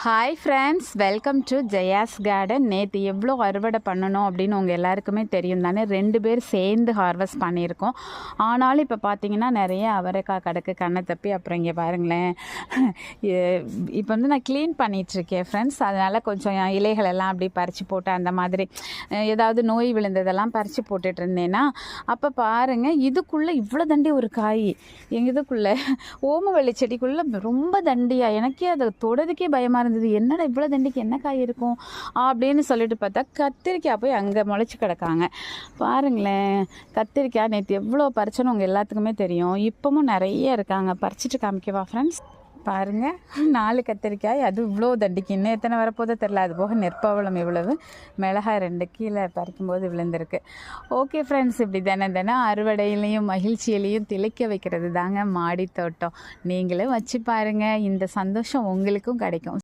Hi friends, welcome to Jaya's garden. நேற்று எவ்வளோ அறுவடை பண்ணணும் அப்படின்னு உங்கள் எல்லாருக்குமே தெரியும் தானே. 2 பேர் சேர்ந்து ஹார்வெஸ்ட் பண்ணியிருக்கோம். ஆனாலும் இப்போ பார்த்தீங்கன்னா நிறைய அவரைக்காய் கிடக்கு கண்ணை தப்பி. அப்புறம் இங்கே பாருங்களேன், இப்போ நான் க்ளீன் பண்ணிகிட்ருக்கேன் ஃப்ரெண்ட்ஸ். அதனால் கொஞ்சம் இலைகள் எல்லாம் அப்படி பறித்து போட்டு அந்த மாதிரி ஏதாவது நோய் விழுந்ததெல்லாம் பறித்து போட்டுட்டு இருந்தேன்னா, அப்போ பாருங்கள் இதுக்குள்ளே இவ்வளோ தண்டி ஒரு காய். எங்கள் இதுக்குள்ளே ஓமவள்ளி செடிக்குள்ளே ரொம்ப தண்டியாக, எனக்கே அதை தொடதுக்கே பயமாக இருந்தது. என்னடா இவ்வளோ தண்டிக்கு என்ன காய் இருக்கும் அப்படின்னு சொல்லிட்டு பார்த்தா கத்திரிக்காய் போய் அங்கே முளைச்சி கிடக்காங்க. பாருங்களேன், கத்திரிக்காய் நேற்று எவ்வளோ பறிச்சோன்னு உங்கள் எல்லாத்துக்குமே தெரியும். இப்போவும் நிறைய இருக்காங்க. பறிச்சிட்டு காமிக்கவா ஃப்ரெண்ட்ஸ்? பாருங்கள், 4 கத்திரிக்காய், அது இவ்வளோ தண்டிக்கு. இன்னும் எத்தனை வரப்போதோ தெரில. அது போக நெற்பவளம் இவ்வளவு, மிளகாய் 2 கீழே பறிக்கும்போது விழுந்திருக்கு. ஓகே ஃப்ரெண்ட்ஸ், இப்படி தினம் அறுவடையிலையும் மகிழ்ச்சியிலையும் திளைக்க வைக்கிறது தாங்க மாடி தோட்டம். நீங்களும் வச்சு பாருங்கள், இந்த சந்தோஷம் உங்களுக்கும் கிடைக்கும்.